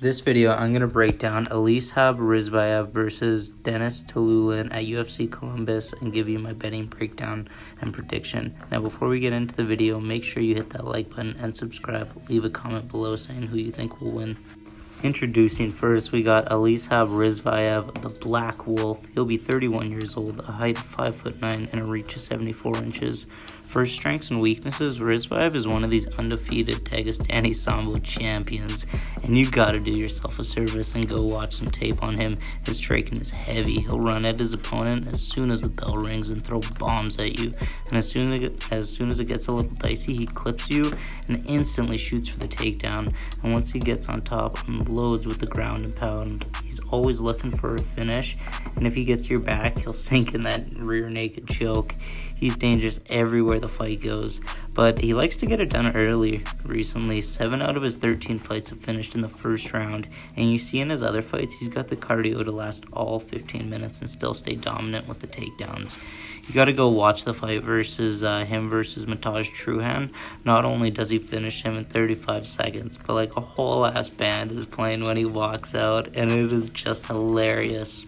This video, I'm going to break down Aliaskhab Khizriev versus Denis Tiuliulin at UFC Columbus and give you my betting breakdown and prediction. Now, before we get into the video, make sure you hit that like button and subscribe. Leave a comment below saying who you think will win. Introducing first, we got Aliaskhab Khizriev, the Black Wolf. He'll be 31 years old, a height of 5'9", and a reach of 74 inches. For his strengths and weaknesses, Krizviev is one of these undefeated Dagestani Sambo champions, and you gotta do yourself a service and go watch some tape on him. His striking is heavy. He'll run at his opponent as soon as the bell rings and throw bombs at you. And as soon as it gets a little dicey, he clips you and instantly shoots for the takedown. And once he gets on top, unloads with the ground and pound. He's always looking for a finish, and if he gets your back, he'll sink in that rear naked choke. He's dangerous everywhere the fight goes, but he likes to get it done early. Recently, 7 out of his 13 fights have finished in the first round, and you see in his other fights, he's got the cardio to last all 15 minutes and still stay dominant with the takedowns. You gotta go watch the fight versus him versus Mataj Truhan. Not only does he finish him in 35 seconds, but like a whole ass band is playing when he walks out, and it is just hilarious.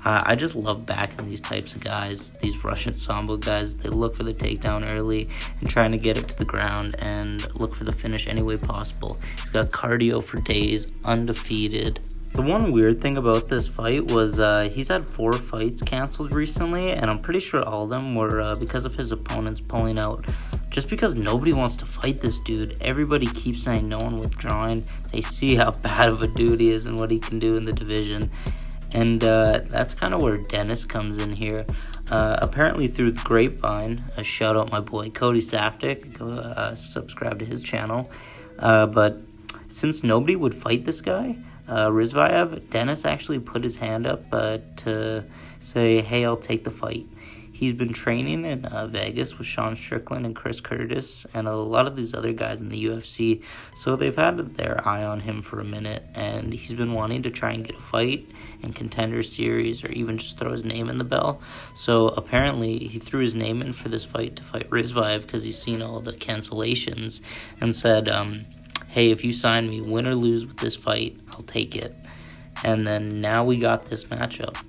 I just love backing these types of guys, these Russian Sambo guys. They look for the takedown early and trying to get it to the ground and look for the finish any way possible. He's got cardio for days, undefeated. The one weird thing about this fight was he's had 4 fights canceled recently, and I'm pretty sure all of them were because of his opponents pulling out. Just because nobody wants to fight this dude. Everybody keeps saying no one withdrawing. They see how bad of a dude he is and what he can do in the division. And that's kind of where Denis comes in here. Apparently through the grapevine, a shout out my boy Cody Saftik, go subscribe to his channel. But since nobody would fight this guy, Krizviev, Denis actually put his hand up to say, hey, I'll take the fight. He's been training in Vegas with Sean Strickland and Chris Curtis and a lot of these other guys in the UFC. So they've had their eye on him for a minute, and he's been wanting to try and get a fight in Contender Series or even just throw his name in the bell. So apparently he threw his name in for this fight to fight Krizviev because he's seen all the cancellations and said, hey, if you sign me, win or lose with this fight, I'll take it. And then now we got this matchup.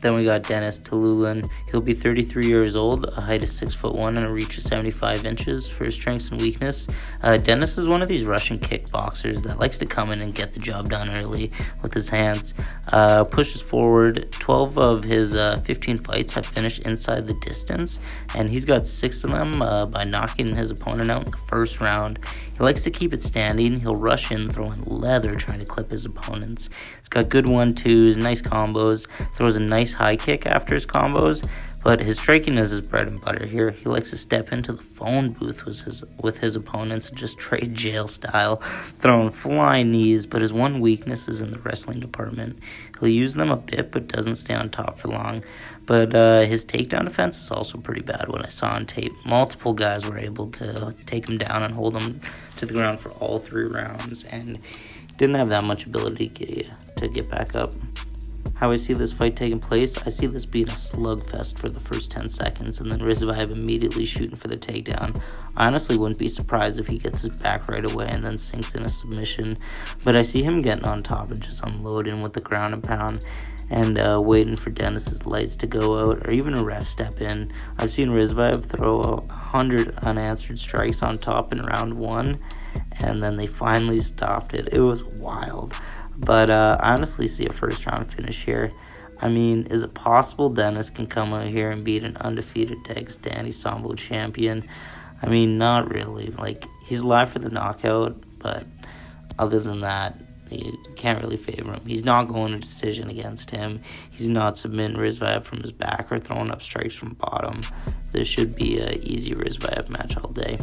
Then we got Denis Tiuliulin. He'll be 33 years old, a height of 6'1" and a reach of 75 inches. For his strengths and weakness, Denis is one of these Russian kickboxers that likes to come in and get the job done early with his hands. Pushes forward. 12 of his 15 fights have finished inside the distance, and he's got 6 of them by knocking his opponent out in the first round. He likes to keep it standing. He'll rush in, throwing leather, trying to clip his opponents. He's got good 1-2s, nice combos, throws a nice high kick after his combos, but his striking is his bread and butter here. He likes to step into the phone booth with his opponents and just trade jail style, throwing flying knees, but his one weakness is in the wrestling department. He'll use them a bit, but doesn't stay on top for long. But his takedown defense is also pretty bad. When I saw on tape, multiple guys were able to take him down and hold him to the ground for all 3 rounds, and didn't have that much ability to get back up. How I see this fight taking place, I see this being a slugfest for the first 10 seconds, and then Krizviev immediately shooting for the takedown. I honestly wouldn't be surprised if he gets his back right away and then sinks in a submission, but I see him getting on top and just unloading with the ground and pound, and waiting for Denis's lights to go out or even a ref step in. I've seen Krizviev throw 100 unanswered strikes on top in round 1, and then they finally stopped it. It was wild. But I honestly see a first round finish here. I mean, is it possible Denis can come out here and beat an undefeated Dagestani Sambo champion? I mean, not really. Like, he's live for the knockout, but other than that, you can't really favor him. He's not going to decision against him. He's not submitting Krizviev from his back or throwing up strikes from bottom. This should be an easy Krizviev match all day.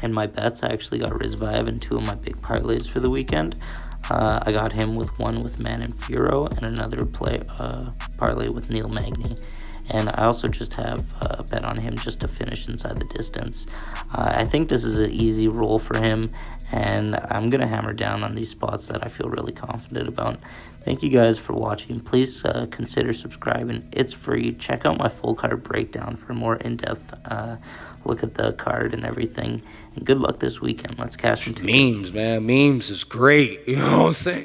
And my bets, I actually got Krizviev in 2 of my big parlays for the weekend. I got him with one with Manon Fiorot and another parlay with Neil Magny. And I also just have a bet on him just to finish inside the distance. I think this is an easy roll for him, and I'm going to hammer down on these spots that I feel really confident about. Thank you guys for watching. Please consider subscribing. It's free. Check out my full card breakdown for a more in-depth look at the card and everything. And good luck this weekend. Let's cash into memes, man. Memes is great. You know what I'm saying?